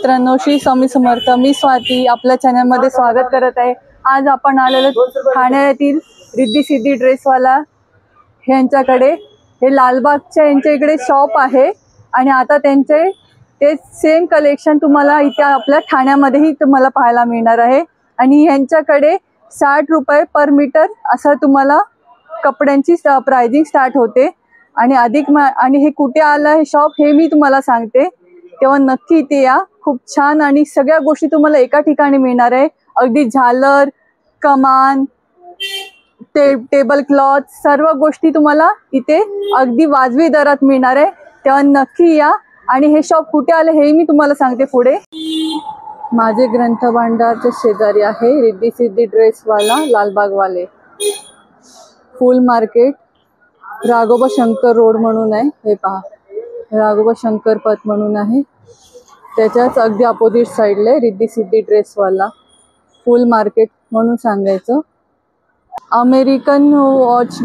मित्रांनो, श्री स्वामी समर्थ. मी स्वाती आपल्या चॅनल मध्ये स्वागत करत आहे. आज आपण आलेलो ठाण्यातील रिद्धी सिद्धी ड्रेसवाला यांच्याकडे. हे लालबागच्या यांच्या इकडे शॉप आहे आणि आता त्यांचे ते सेम कलेक्शन तुम्हाला इथे आपल्या ठाण्यामध्येही तुम्हाला पाहायला मिळणार आहे. आणि यांच्याकडे 60 रुपये पर मीटर असं तुम्हाला कपड्यांची प्राइसिंग स्टार्ट होते. आणि आणि हे कुठे आलं हे शॉप हे मी तुम्हाला सांगते, तेव्हा नक्की इथे या. खूप छान आणि सगळ्या गोष्टी तुम्हाला एका ठिकाणी मिळणार आहे. अगदी झालर, कमान, टेबल क्लॉथ सर्व गोष्टी तुम्हाला इथे अगदी वाजवी दरात मिळणार आहे. तेव्हा नक्की या. आणि हे शॉप कुठे आले हे मी तुम्हाला सांगते पुढे. माझे ग्रंथ भांडारच्या शेजारी आहे रिद्धी सिद्धी ड्रेसवाला लालबागवाले. फुल मार्केट राघोबा शंकर रोड म्हणून आहे. हे पहा, राघोबा शंकर पथ म्हणून आहे. त्याच्याच अगदी अपोजिट साईडला रिद्धी सिद्धी ड्रेसवाला. फुल मार्केट म्हणून सांगायचं. अमेरिकन वॉच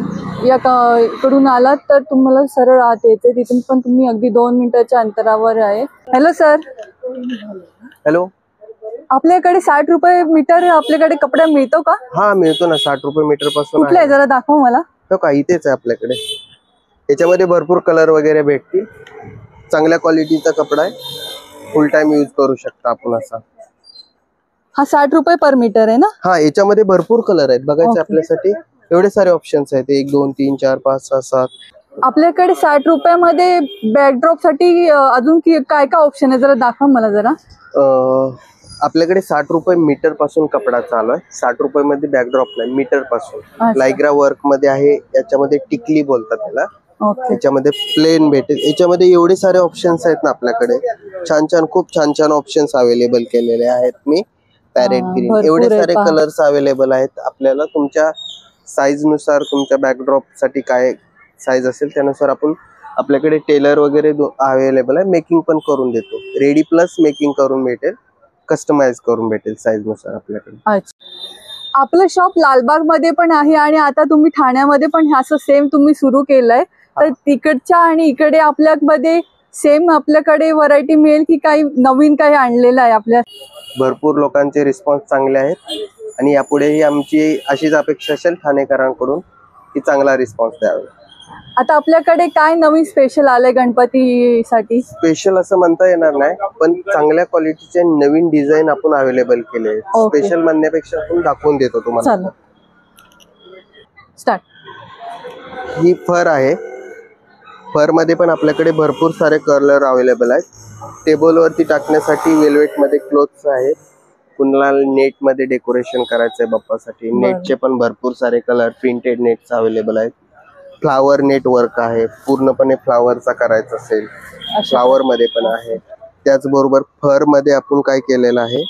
या इकडून आलात तर तुम्हाला सरळ आत येते. तिथून पण तुम्ही अगदी 2 मिनिटाच्या अंतरावर आहे. Hello sir. हॅलो. आपल्याकडे 60 रुपये मीटर आपल्याकडे कपडा मिळतो का? हा मिळतो ना, 60 रुपये मीटर पासून. कुठला आहे जरा दाखव मला. तो का इथेच आहे आपल्याकडे. याच्यामध्ये भरपूर कलर वगैरे भेटतील. चांगल्या क्वालिटीचा कपडा आहे. फुल टाइम यूज करू शकता आपण असा. हा 60 रुपये पर मीटर आहे ना? हा, याच्यामध्ये भरपूर कलर आहेत बघायचे आपल्यासाठी. एवढे सारे ऑप्शन्स आहेत. 1 2 3 4 5 6 7. आपल्याकडे 60 रुपयामध्ये बॅकड्रॉप साठी अजून काय काय ऑप्शन आहे जरा दाखवा मला जरा. आपल्याकडे 60 रुपये मीटर पासून कपडा चालू आहे. 60 रुपये मध्ये बॅकड्रॉप नाही, मीटर पासून. लायग्रा वर्क मध्ये आहे. याच्यामध्ये टिकली बोलतात त्याला. याच्यामध्ये प्लेन भेटेल. याच्यामध्ये एवढे सारे ऑप्शन्स आहेत ना आपल्याकडे. छान छान, खूप छान छान ऑप्शन्स अवेलेबल केलेले आहेत. मी पॅरेट ग्रीन, एवढे सारे कलर्स अवेलेबल आहेत आपल्याला. तुमच्या साईज नुसार, तुमच्या बॅकड्रॉप साठी काय साईज असेल त्यानुसार आपण आपल्याकडे टेलर वगैरे अवेलेबल आहे. मेकिंग पण करून देतो. रेडी प्लस मेकिंग करून भेटेल, कस्टमाइज करून भेटेल साईज नुसार आपल्याकडे. अच्छा, आपलं शॉप लालबाग मध्ये पण आहे आणि आता तुम्ही ठाण्यामध्ये पण असं सेम तुम्ही सुरू केलंय. तर तिकडच्या आणि इकडे आपल्यामध्ये सेम आपल्याकडे व्हरायटी मिळेल की काही नवीन काही आणलेलं आहे आपल्या? भरपूर लोकांचे रिस्पॉन्स चांगले आहेत आणि यापुढेही आमची अशीच अपेक्षा असेल ठाणेकरांकडून की चांगला रिस्पॉन्स द्यावा. आता आपल्याकडे काय नवीन स्पेशल आलंय गणपतीसाठी? स्पेशल असं म्हणता येणार नाही, पण चांगल्या क्वालिटीचे नवीन डिझाईन आपण अवेलेबल केले. स्पेशल म्हणण्यापेक्षा आपण दाखवून देतो तुम्हाला. स्टार्ट. ही फर आहे. फर मध्ये पण आपल्याकडे भरपूर सारे कलर अवेलेबल आहेत. टेबल वरती टाकण्यासाठी वेल्वेट मध्ये क्लोथ्स आहेत. कुणाला नेट मध्ये डेकोरेशन करायचंय बाप्पासाठी, नेटचे पण भरपूर सारे कलर. प्रिंटेड नेट्स अवेलेबल आहेत. फ्लावर नेट वर्क आहे. पूर्णपणे फ्लावरचा करायचा असेल, फ्लावर मध्ये पण आहे. त्याचबरोबर फर मध्ये आपण काय केलेलं आहे,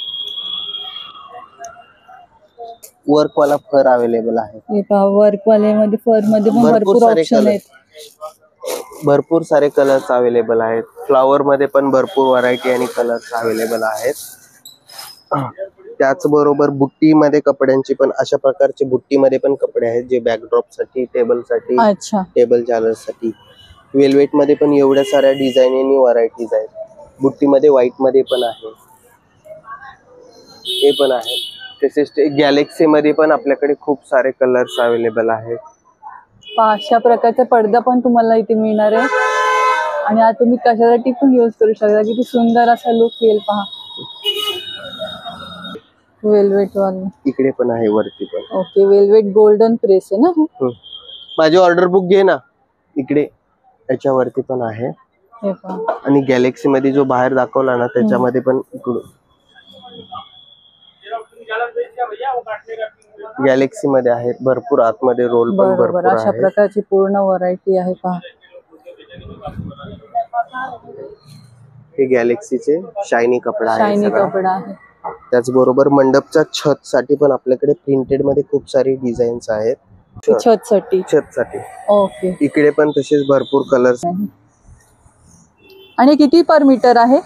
वर्क वाला फर अवेलेबल आहे. वर्क वाले मध्ये फर मध्ये पण भरपूर ऑप्शन आहेत. भरपूर सारे कलर्स अवेलेबल आहेत. फ्लावर मध्ये पण भरपूर व्हरायटी आणि कलर्स अवेलेबल आहेत. त्याचबरोबर बुट्टी मध्ये कपड्यांची पण अशा प्रकारचे बुट्टी मध्ये पण कपडे आहेत जे बॅकड्रॉप साठी, टेबल साठी, टेबल झालर साठी. वेल्वेट मध्ये पण एवढ्या साऱ्या डिझाईन आणि व्हरायटीज आहेत. बुट्टी मध्ये व्हाईट मध्ये पण आहे, हे पण आहे. तसेच गॅलेक्सी मध्ये पण आपल्याकडे खूप सारे कलर्स अवेलेबल आहेत. अशा प्रकारचा पडदा पण तुम्हाला इथे मिळणार आहे. आणि आता तुम्ही कशासाठी पण यूज करू शकता. किती सुंदर असा लुक येईल पहा. वेल्वेट वाला इकडे पण आहे वरती पण. ओके, वेल्वेट गोल्डन प्रेस आहे ना. माझी ऑर्डर बुक घे ना. इकडे याच्यावरती पण आहे. आणि गॅलेक्सी मध्ये जो बाहेर दाखवला ना त्याच्यामध्ये पण गॅलेक्सी मध्ये आहेत भरपूर. आतमध्ये रोल पण भरपूर. अशा प्रकारची पूर्ण व्हरायटी आहे पहा. हे गॅलेक्सीचे शायनी कपडा आहे. शायनी कपडा आहे. त्याचबरोबर मंडपच्या छत साठी पण आपल्याकडे प्रिंटेड मध्ये खूप सारी डिझाईन्स आहेत. छत साठी. ओके. इकडे पण तसेच भरपूर कलर्स. आणि किती पर मीटर आहे?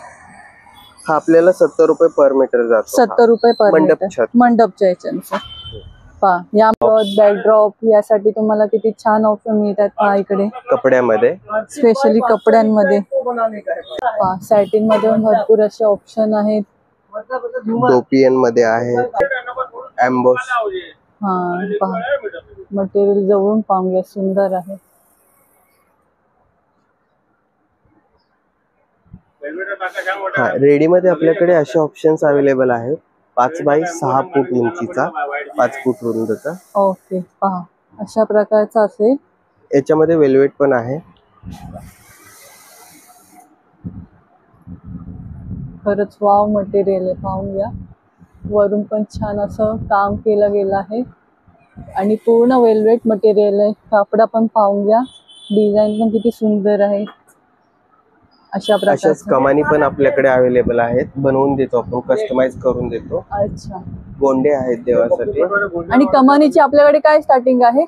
हा आपल्याला 70 रुपये पर मीटर जातो. 70 रुपये पर मीटर मंडपच्या याच्यानुसार. पहा या बॅकड्रॉप यासाठी तुम्हाला किती छान ऑप्शन मिळतात पहा इकडे कपड्यामध्ये. स्पेशली कपड्यांमध्ये पहा सॅटिन मध्ये पण भरपूर असे ऑप्शन आहेत. डोपियन मध्ये आहे, एम्बोस. हा पहा मटेरियल जवळून पाहूया, सुंदर आहे. हा रेडी मध्ये आपल्याकडे असे ऑप्शन्स अवेलेबल आहेत. 5 बाय 6 फूट उंचीचा, 5 फूट रुंदचा. ओके पहा अशा प्रकारचा असेल. याच्यामध्ये वेल्वेट पण आहे. खरंच वाव मटेरियल आहे, पाहून घ्या. वरून पण छान असं काम केलं गेलं आहे आणि पूर्ण वेल्वेट मटेरियल आहे. कापडा पण पाहून घ्या, डिझाईन पण किती सुंदर आहे. अशा प्रकारचे कमानी पण आपल्याकडे अवेलेबल आहेत, बनवून देतो आपण, कस्टमाइज करून देतो. अच्छा, गोंडे आहेत देवासाठी. आणि कमानीची आपल्याकडे काय स्टार्टिंग आहे?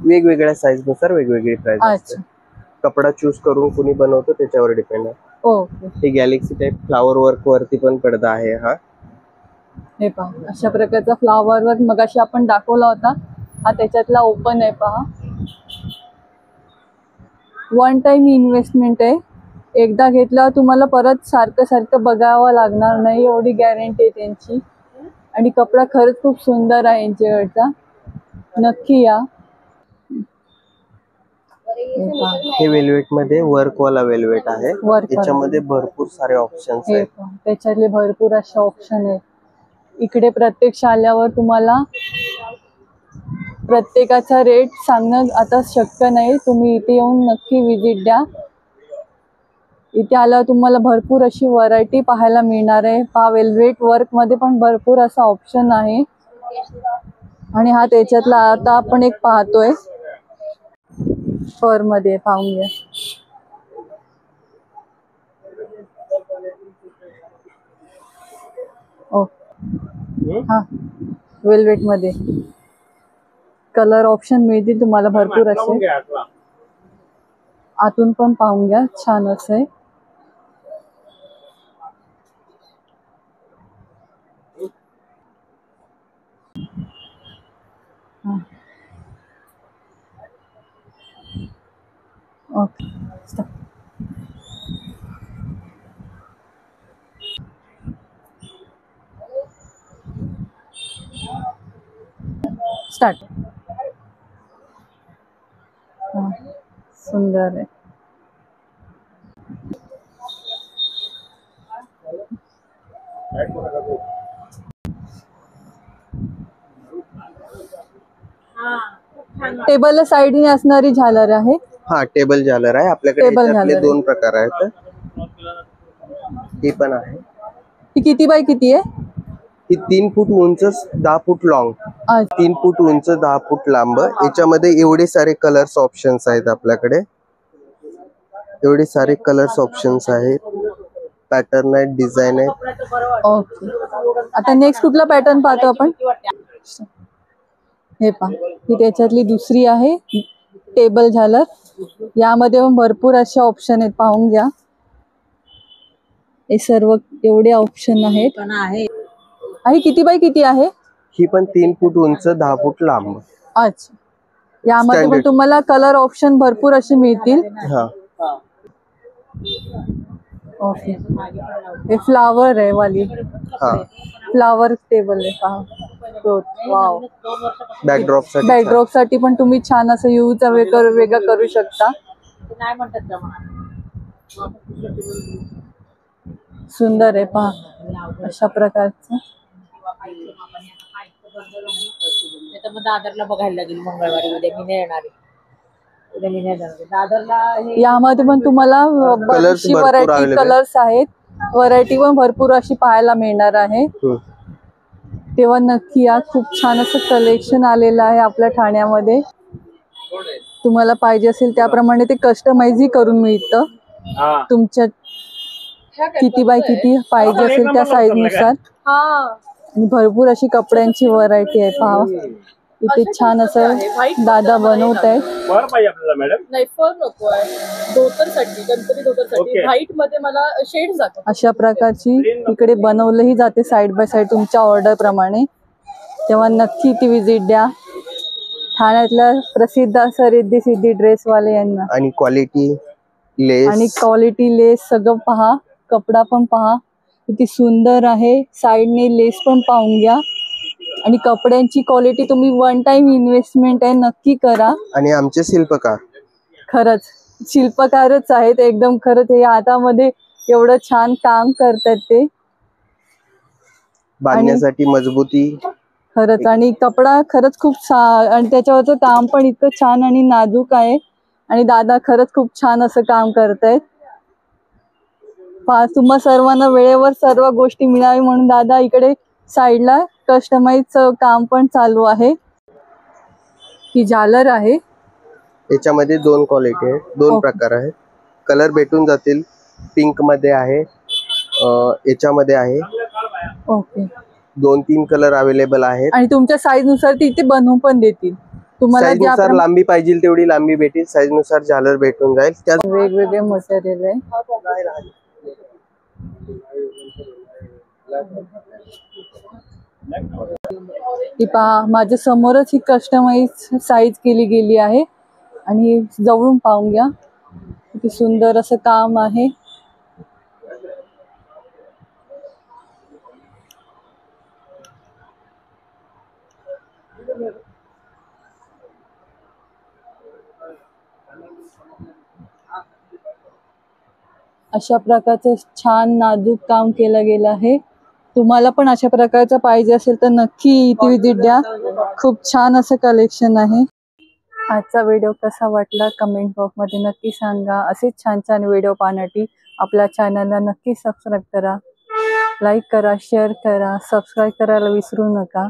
वेगवेगळ्या साईज नुसार वेगवेगळी प्राइस असते. अच्छा, कपडा चूज करून कुणी बनवतो त्याच्यावर डिपेंड आहे. ओके. ही गॅलेक्सी टाइप फ्लावर वर्क वरती पण पडदा आहे. हा हे पहा अशा प्रकारचा फ्लावर वर्क मगाशी आपण दाखवला होता, हा त्याच्यातला ओपन आहे. पहा वन टाइम इन्व्हेस्टमेंट आहे, एकदा घेतल्यावर तुम्हाला परत सारखं सारखं बघावं लागणार नाही, एवढी गॅरंटी आहे त्यांची. आणि कपडा खरंच खूप सुंदर आहे यांच्याकडचा, नक्की या. हे वेल्वेट मध्ये वर्क वाला वेल्वेट आहे. वर्क याच्यामध्ये भरपूर सारे ऑप्शन्स आहेत. त्याच्यातले भरपूर असे ऑप्शन आहेत. इकडे प्रत्यक्ष आल्यावर तुम्हाला प्रत्येकाचा रेट सांगणं आता शक्य नाही, तुम्ही इथे येऊन नक्की विजिट द्या. इथे आल्यावर तुम्हाला भरपूर अशी व्हरायटी पाहायला मिळणार आहे. पहा वेल्वेट वर्क मध्ये पण भरपूर असा ऑप्शन आहे. आणि हा त्याच्यातला आता आपण एक पाहतोय फर मध्ये, पाहून घ्या. हा वेल्वेट मध्ये कलर ऑप्शन मिळतील तुम्हाला भरपूर असे. आतून पण पाहून घ्या, छान असं आहे. Okay start. सुंदर आहे. टेबल साइडने असणारी झालर आहे. हा टेबल झालर आहे आपल्याकडे. याच्यातले 2 प्रकार आहेत. ही पण आहे. ही किती बाय किती आहे? ही 3 फूट उंच, 10 फूट लॉंग. 3 फूट उंच, 10 फूट लांब. याच्यामध्ये एवढे सारे कलर्स ऑप्शन्स आहेत आपल्याकडे. एवढे सारे कलर्स ऑप्शन्स आहेत, पॅटर्न आहेत, डिझाईन आहेत. ओके, आता नेक्स्ट कुठला पॅटर्न पाहतो आपण? हे पहा, ही त्याच्यातली दुसरी आहे टेबल झालर. यामध्ये पण भरपूर असे ऑप्शन आहेत, पाहून घ्या. हे सर्व एवढे ऑप्शन आहेत. आणि किती बाय किती आहे? ही पण 3 फूट उंच, 10 फूट लांब. अच्छा, यामध्ये पण तुम्हाला कलर ऑप्शन भरपूर असे मिळतील. हा ओके, हे फ्लावर आहे वाली. हा फ्लावर टेबल आहे, पहा. वाव, बॅकड्रॉप साठी पण तुम्ही छान असं यूजचा वेगळं करू शकता. सुंदर आहे, पहा अशा प्रकारचं. दादरला बघायला लागेल मंगळवारी, उद्या मी नाही येणार. यामध्ये पण तुम्हाला बरीचशी व्हरायटी कलर्स आहेत. व्हरायटी पण भरपूर अशी पाहायला मिळणार आहे. तेव्हा नक्की या. खूप छान असं कलेक्शन आलेलं आहे आपल्या ठाण्यामध्ये. तुम्हाला पाहिजे असेल त्याप्रमाणे ते कस्टमाइजही करून मिळतं. तुमच्या किती बाय किती पाहिजे असेल त्या साईज नुसार. आणि भरपूर अशी कपड्यांची व्हरायटी आहे, पहा. इथे छान असं दादा बनवत आहेत. अशा प्रकारची इकडे बनवलंही जाते साइड बाय साइड तुमच्या ऑर्डर प्रमाणे. तेव्हा नक्की ती विजिट द्या. ठाण्यातल्या प्रसिद्ध असं रिद्धी सिद्धी ड्रेसवाले यांना. आणि क्वालिटी लेस आणि क्वालिटी लेस सगळं पहा, कपडा पण पहा किती सुंदर आहे. साईडने लेस पण पाहून घ्या. आणि कपड्यांची क्वालिटी तुम्ही वन टाइम इन्व्हेस्टमेंट आहे, नक्की करा. आणि आमचे शिल्पकार खरंच शिल्पकारच आहेत एकदम. खरंच हे हातामध्ये एवढं छान काम करतात ते. बांधण्यासाठी मजबूती खरंच. आणि कपडा खरंच खूप छान आणि त्याच्यावरचं काम पण इतकं छान आणि नाजूक आहे. आणि दादा खरंच खूप छान असं काम करतायत. तुम्हा सर्वांना वेळेवर सर्व गोष्टी मिळावी म्हणून दादा इकडे साईडला कस्टमाइजचं काम पण चालू आहे. ही झालर आहे. याच्यामध्ये 2 क्वालिटी आहेत, 2 प्रकार आहेत. कलर भेटून जातील. पिंक मध्ये आहे, याच्यामध्ये आहे. ओके. 2-3 कलर अवेलेबल आहेत. आणि तुमच्या साईज नुसार तिथे बनवून पण देतील तुम्हाला. साईज नुसार लांबी पाहिजे तेवढी लांबी भेटेल. साईज नुसार झालर भेटून जाईल. त्या वेगवेगळे मटेरियल आहे. ही पहा माझ्या समोरच ही कस्टमाइज साईज केली गेली आहे. आणि जवळून पाहून घ्या किती सुंदर असं काम आहे. अशा प्रकारचं छान नाजूक काम केलं गेलं आहे. तुम्हाला पण अशा प्रकारचं पाहिजे असेल तर नक्की इथे विजिट द्या. खूप छान असं कलेक्शन आहे. आजचा व्हिडिओ कसा वाटला कमेंट बॉक्समध्ये नक्की सांगा. असेच छान छान व्हिडिओ पाहण्यासाठी आपल्या चॅनलला नक्की सबस्क्राईब करा, लाईक करा, शेअर करा, सबस्क्राईब करायला विसरू नका.